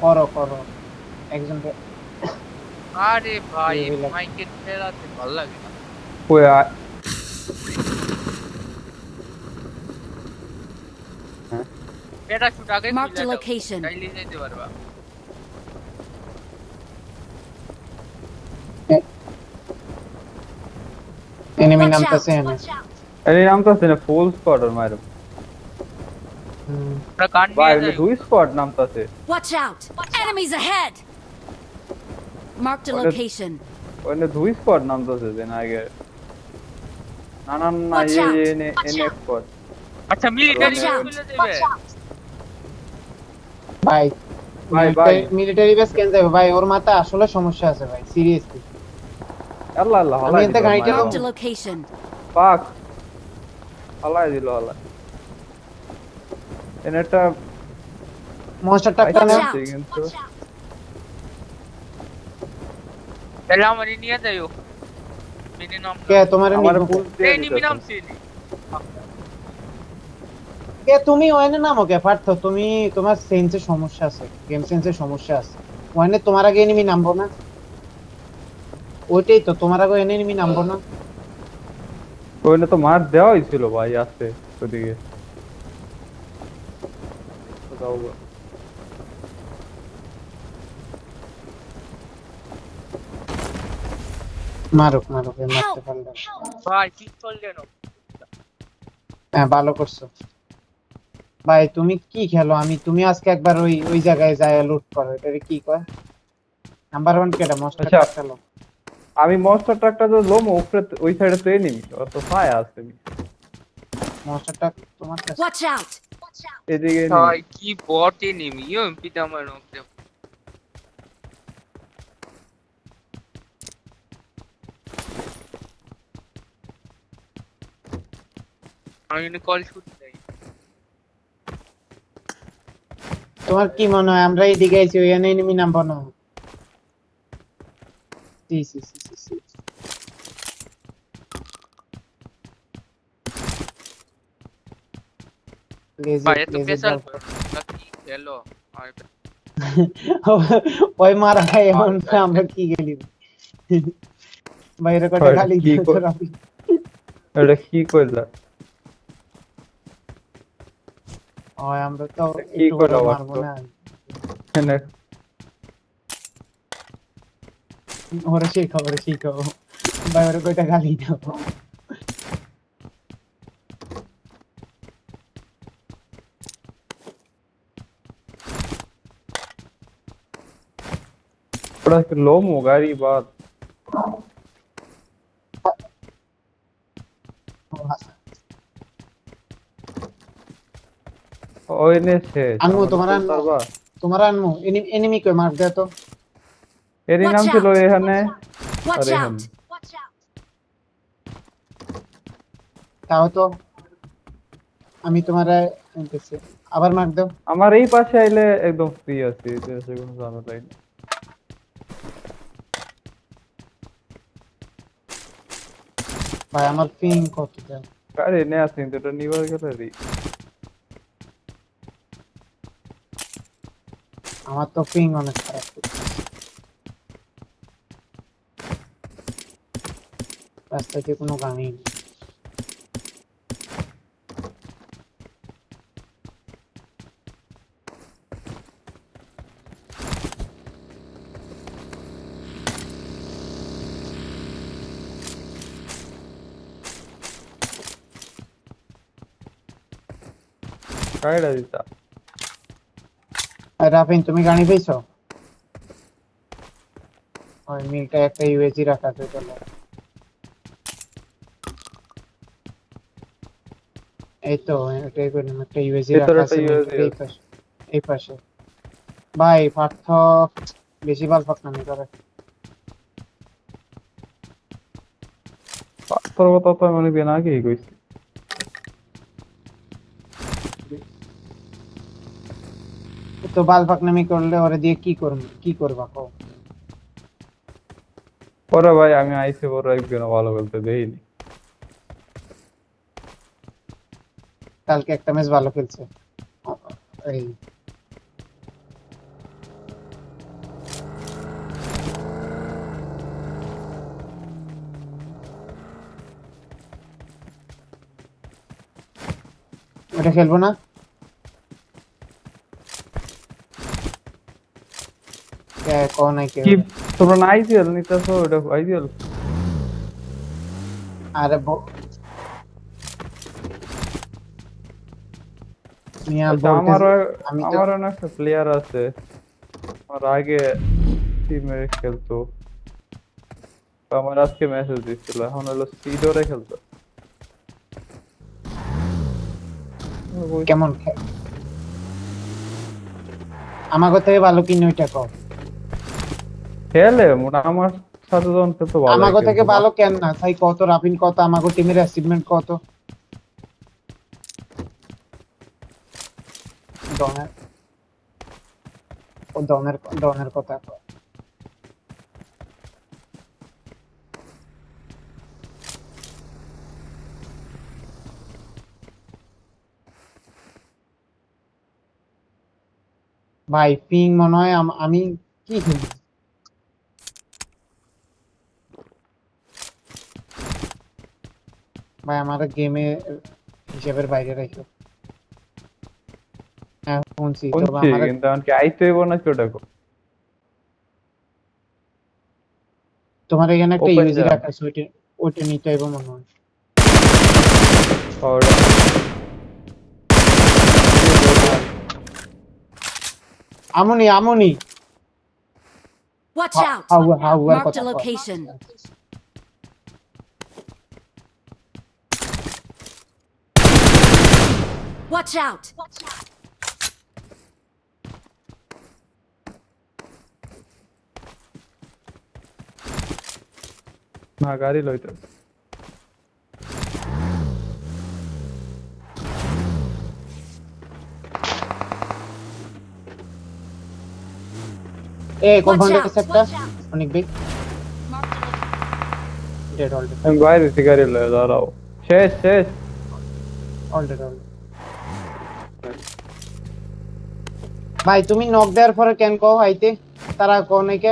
করো করো একজন আরে ভাই রিভিল। মাইকের ফেরাতে ভালো লাগে না। কই হ্যাঁ প্যারাশুট আগে Marked খুলে a দাও, location. তাইলে যেতে পারবা। Enemy Watch out! নামতেছে এনে। এর নাম তো আছে না ফুল স্কোয়াড আর মারো হুম, আমরা গান ভাই নিয়ে এটা যাই। দুই স্কোয়াড নাম তো আছে Watch out! Enemies ahead! Marked a What a- location. ওখানে দুই স্কোয়াড নাম তো আছে দেন আগে না না না Watch এই out! এনে এনে স্কোয়াড আচ্ছা মিলিটারি Watch বেস out! খুলে দেবে। ভাই ভাই ভাই মিলিটারি বেস কেন যাবে ভাই? ওর মাথা আসলে সমস্যা আছে ভাই, সিরিয়াসলি। আল্লাহ আল্লাহ আমি হালাই এতে দিল গাড়িটা Marked a location. পাক হালাই দিল হালাই এনে একটা মনস্টার টাকটা Watch নাও। out! কিন্তু তাহলে আমারই নিয়ে যাইও। মিনি নাম কে তোমারে আমার নিব? ফুল দিয়ে এই নিমি দিতেছেন নামছি নি। কে তুমি ওখানে নামো কে পার্থ? তুমি তোমার সেন্সের সমস্যা আছে, গেম সেন্সের সমস্যা আছে। ওখানে তোমার আগে এনিমি নামবো না? ওইটাই তো, তোমার আগে এনিমি নামবো না? ওখানে তো মার দেওয়াই ছিল ভাই আছে ওদিকে কোথাও মারুক মারুক, এ মারতে Help! পারলে। ভাই পিস্তল দেন। হ্যাঁ ভালো করছো ভাই। তুমি কি খেলো? তুমি আজকে একবার ওই ওই জায়গায় যায় লুট করো, এটা কি কয়? নাম্বার ওয়ান কেটা মনস্টার আচ্ছা টাকটা লো। আমি মনস্টার ট্রাকটা তো লোম উপরে ওই সাইডে তো এনিমি অত পায় আছে মনস্টার টাক তোমার কাছে? Watch out! এদিকে ভাই এনিমি কি বটে নিমি এমপি তে আমার মধ্যে। আমি কল শুট দেই। তোমার কি মনে হয় আমরা এইদিকে আইছি ওই এনিমি নামবো না? সি সি সি সি সি। ভাই লেজিট এত লেজিট পেশাল বাল। কি খেলো। আর ওই মারা খাই এখন আমরা কি গেলি বাইরে কটা খালি কি তোর আমি। এটা কি কইলা ওই আমরা তো কি একটু করে কইলা মারবো বাস্তব না? এনে ওরা শিখাও বাইরে কয়টা খালি দাও। थोड़ा लोम होगा ये बात ওইনে সে আনমু আমার তোমার ফুল আনমু, তারবা তোমার আনমু। এনিমি কই মার দে তো। এরই নাম Watch ছিল out! এখানে আর Watch এখানে out! Watch out! তাও তো আমি তোমারে আনতেছি, আবার মার দাও। আমার এই পাশে আইলে একদম ফ্রি আছি এতে কোনো ঝামেলাই নেই ভাই আমার পিং কত দেয়? আরে নে আসেন তো এটা নিবার গেলে রে আমার তো পিং অনেক খারাপ। রাস্তাতে কোনো গাড়ি নেই। কাইডা দিতা আর রাফিন তুমি গাড়ি পেয়েছো? ওই মিলটা একটা ইউএসজি রাখা আছে, চলো। এই তো এটাই করে একটা ইউএসজি ভেতরে রাখা একটা আছে ইউএসবি মিলটার এই আছে পাশে। এই পাশে ভাই পার্থ বেশি বাল ফাঁকনামি করে। পাথর কথা তো আমি অনেকদিন আগেই কইছি তো বাল ফাঁকনামি করলে ওরে দিয়ে কি করবা কও? পরে ভাই আমি আইসে বড় একদিনও ভালো বলতে দেইনি কালকে একটা ম্যাচ ভালো খেলছে এই ওটা খেলবো না? কোন নাই কেউ? কি তোমরা না আইডিয়াল নিতেছো? ওটা আইডিয়াল। আরে মিয়া আচ্ছা, বলতেছি আমি তো আমারও না একটা প্লেয়ার আছে, আমার আগে টিমে খেলতো, তো আমার আজকে মেসেজ দিচ্ছিল, এখন হলো সিডোরে খেলতো। কেমন আমাগো থেকে ভালো কিনে ওইটা কও। খেলে মোটা আমার সাথে যখন খেলতো ভালোই আমাগো থেকে খেলতো। ভালো কেন না ভাই? কত রাফিন, কত আমাগো টিমের অ্যাচিভমেন্ট কত? ডনের ডনের কথা কও। ভাই পিং মনে হয় আমি কি খেলি ভাই? আমার গেমে হিসেবের বাইরে রাখো। হ্যাঁ শুনছি, তবে শুনছি, আমার কিন্তু এমনকি আইতে হইব নাকি ওটা তোমার এখানে একটা ওপেন ইউজি জেম। রাখা আছে, ওইটা ওইটা নিতে হইব মনে হয়। আমনি আমনি Watch out! হাউয়ার Marked কথা a কও। location. Watch out! না, গাড়ি লইতে। কোন Watch ফোনটা out! সেটটা অনেক বেগ ডেড আমি বাইরে থেকে গাড়ি লয়ে দাঁড়াও। শেষ শেষ। অলরেডি ভাই তুমি নক দেওয়ার পরে কেন কও আইতে? তারা কও নাই কে?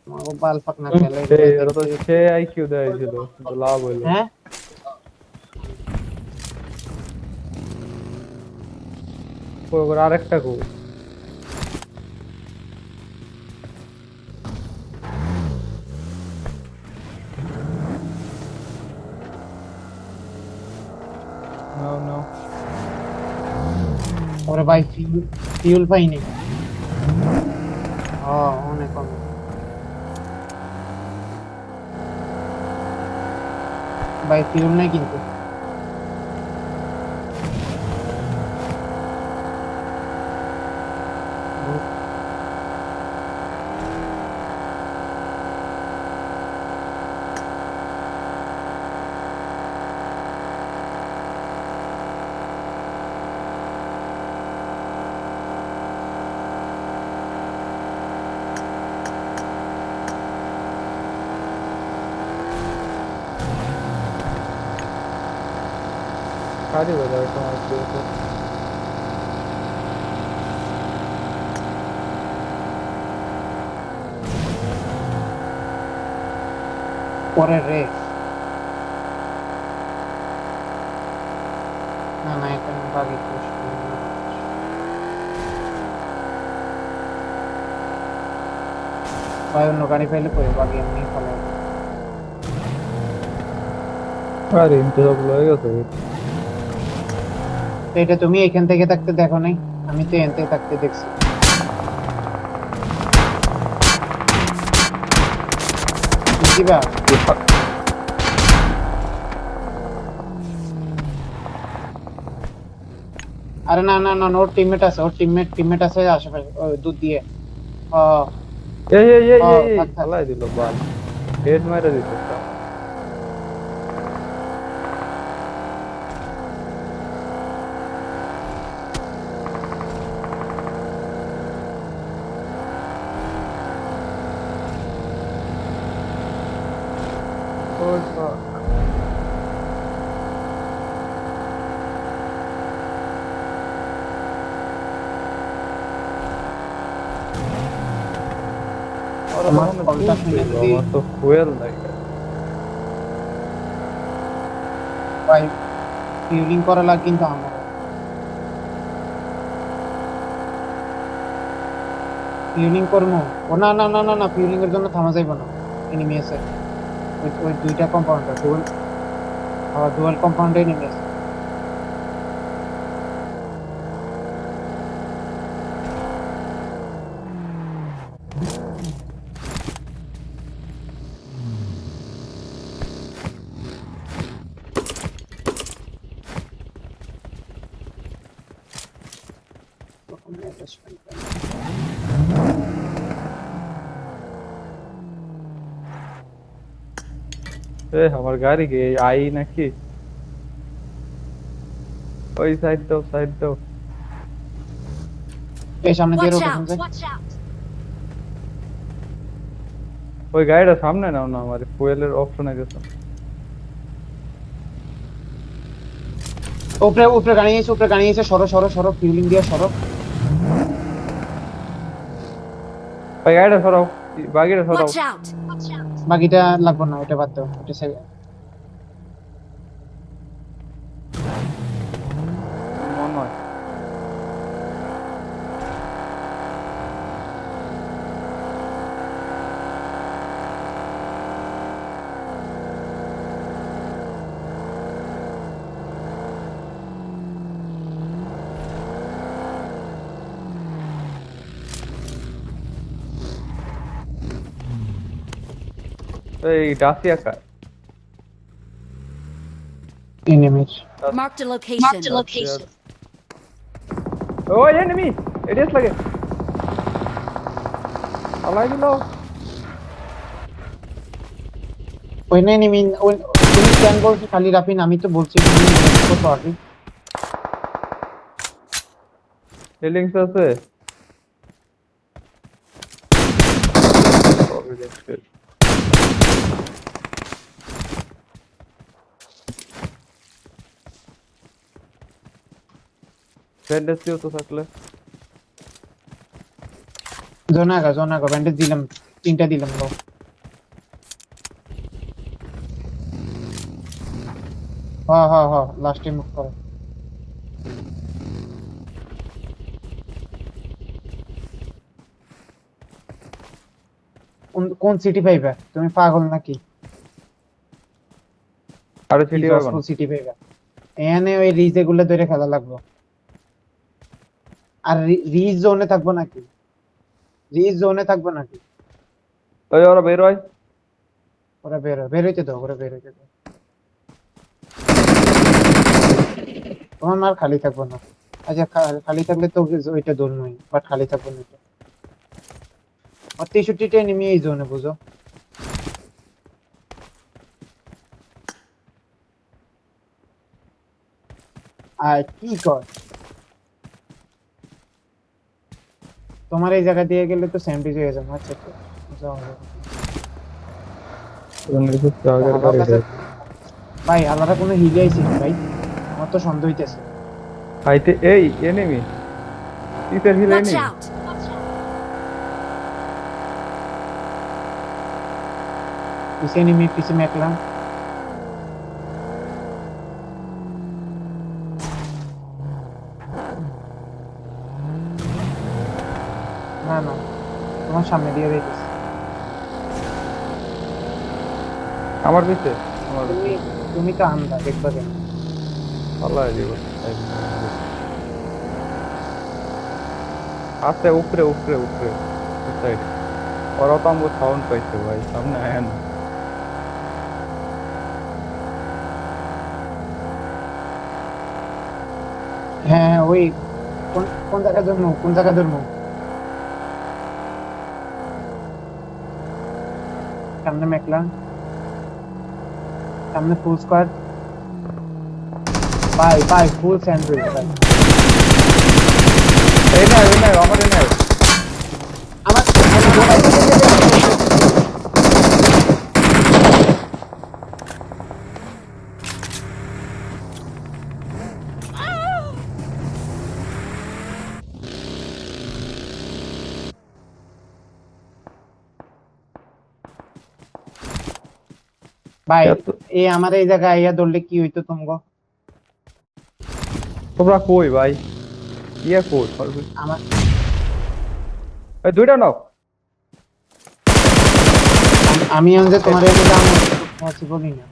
আমাকে বাল পাকনা খেলে এরা তো সে আইকিউ দেয়াইছিল, কিন্তু লাভ হইলো। হ্যাঁ আরেকটা কো। No, no. ওরে ভাই ফিউল পাইনি। অনেক কম। ভাই ফিউল নাই কিন্তু। গাড়ি বাজার তোমার পরে রে না না এখানে বাকি ভাই অন্য গাড়ি পাইলে পরে বাকি এমনি ফলো। আরে ইন্টারভিউ হয়ে গেছে। তো এটা তুমি এখান থেকে থাকতে দেখো নাই? আমি তো এখান থেকে থাকতে দেখছি। দিবা আরে না না না ওর টিমমেট আছে, ওর টিমমেট আছে আশেপাশে দুধ দিয়ে। এই এই এই ও, এই থাক, থাক। চালাই দিল বাল, হেড মাইরা দিত। ওই বাল। তোমার আমার কলটা শুনে যদি আমার তো ফুয়েল নাই ভাই ফিউলিং করা লাগে কিন্তু আমার ফিউলিং করবো ও না না না না না ফিউলিং এর জন্য থামা যাইব না এনিমি আছে ওই ওই দুইটা কম্পাউন্ডার ডুয়াল কম্পাউন্ডে এনিমি আছে আমার গাড়ি কি আই নাকি ওই সাইড দাও এই সামনে দিয়ে Watch রোড out! আছে Watch out! ওই গাড়িটা সামনে নাও না আমার ফুয়েলের অপশনে গেছে উপরে উপরে গাড়ি এসে সরো সরো সরো ফিউলিং দিয়ে সরো ওই গাড়িটা সরাও বাগিটা সরাও Watch out! Watch out! বাকিটা লাগবে না ওটা বাদ দাও ওটা মনে হয় এই ডাসিয়া কা এনিমির Marked a location. Marked a location. ওই এনিমি এডিএস লাগে আলাই দিল ওই না এনিমি তুমি কেন বলছো খালি রাফিন আমি তো বলছি তুমি কত আগে ফিলিংস আছে ব্যান্ডেজ তো থাকলে জোনাগা ব্যান্ডেজ দিলাম 3টা দিলাম লো হ্যাঁ লাস্টে মুভ করো কোন সিটি পাইবা তুমি পাগল নাকি আরে সিটি পাবো না সিটি পাইবা এখানে ওই রিজে গুলো ধরে খেলা লাগবে আর রিজ জোনে থাকবো নাকি ওই ওরা বের হয় ওরা বের হইতে দাও তোমার মার খালি থাকবো না আচ্ছা খালি থাকলে তো ওইটা দৌড় নয় বাট খালি থাকবো না আর 63টা এনিমি এই জোনে বুঝো আর কি কর তোমার এই জায়গা দিয়ে গেলে তো স্যান্ডউইচ হয়ে যাবে আচ্ছা তো যাও ভাই আলাদা কোনো হিলে আইছি ভাই আমার তো সন্দেহ হইতেছে আইতে এই এনিমি ইতার হিল Watch enemy out! Watch out! পিছে এনিমি পিছে মেকলাম না তোমার সামনে দিয়ে দেখেছি আমার পিছে আমার তুমি তো আন্দা দেখবা কেন আল্লাহ দিব আস্তে উপরে সাইড ওরা তো আমাকে সাউন্ড পাইছে ভাই সামনে আয় না হ্যাঁ ওই কোন জায়গা ধরবো সামনে মেকলাম সামনে full squad by full sandwich ভাই এই না আমার এই না আমার ভাই এত- এই আমার এই জায়গায় আইয়া ধরলে কি হইতো তোমগো? তোমরা কই ভাই? ইয়া কই? আমার এই দুইটা নাও। আমি যে তোমার এনে দাম পসিবলই না।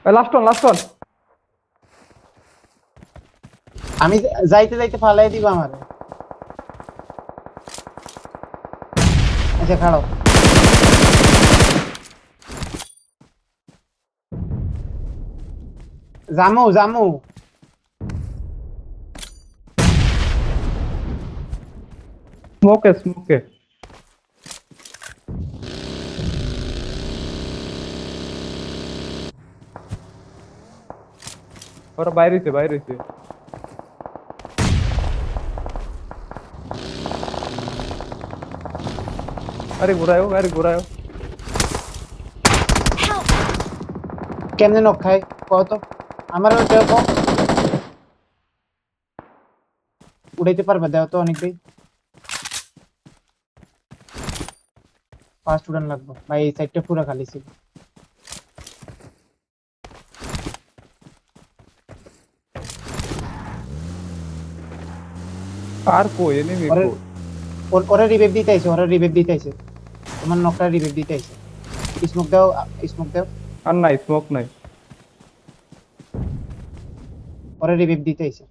Last one. আমি যাইতে যাইতে ফালাই দিবা আমার। আচ্ছা খাড়ো। জামু স্মোকে। ওরা বাইরে হইছে। আরে ঘুরায়ও। Help! কেমনে নক খাই কত? আমার ওইটা কম উড়াইতে পারবে, দেও তো অনেক ভাই। ফার্স্ট উড়ান লাগবে ভাই, এই সাইডটা পুরো খালি ছিল। আর কই এনিমি ওরে- কই? ওরা রিভাইভ দিতে আইছে, তোমার নকটা রিভাইভ দিতে আইছে। স্মোক দাও। আর নাই স্মোক নাই। ওরা রিভাইভ দিতে আইছে।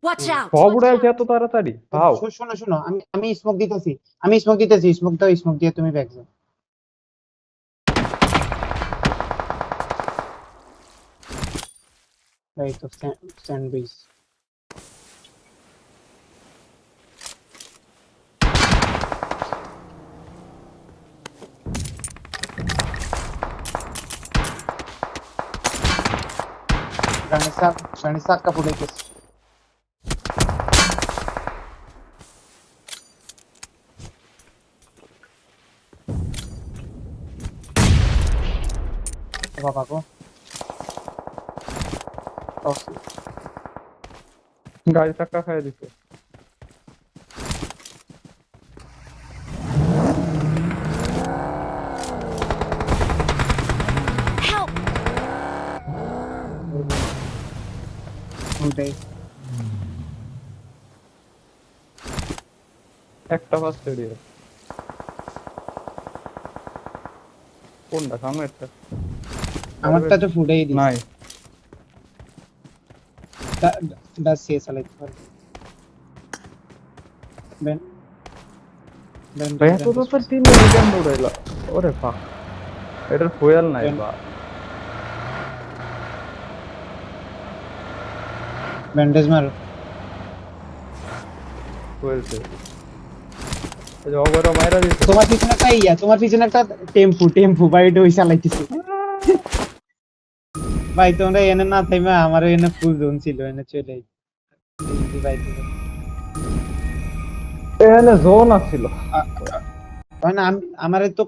Watch out! সব উড়াইছে এত তাড়াতাড়ি? হাও? শোনো আমি স্মোক দিতেছি, স্মোক দাও, স্মোক দিয়ে তুমি ব্যাক যাও। এই তো স্যান্ডউইচ। গানের সাক্কা ফুটাইতেছে। বাবা গো গাড়ি চাক্কা খাইয়ে দিছে। Help! ওটাই। একটা ফার্স্ট এরিয়া। কোনটা সামনেরটা? আমারটা তো ফুটাই দিছে। নাই। দাস সে চালাইতে পারবে। বেন ভাই এত তো টিম কেন উড়াইলা? ওরে ফাক, এটার ফুয়েল নাই বা। ব্যান্ডেজ মারো। ফুয়েল সে এই যে অগরা মাইরা দিছে। তোমার পিছনে একটা টেম্পু ভাই, এটা ওই চালাইতেছে। ভাই তোমরা এনে না থাইমা আমার এনে ফুল জোন ছিল, এনে চলে আইছি ভাই। এখানে জোন আছিল। আমারে তো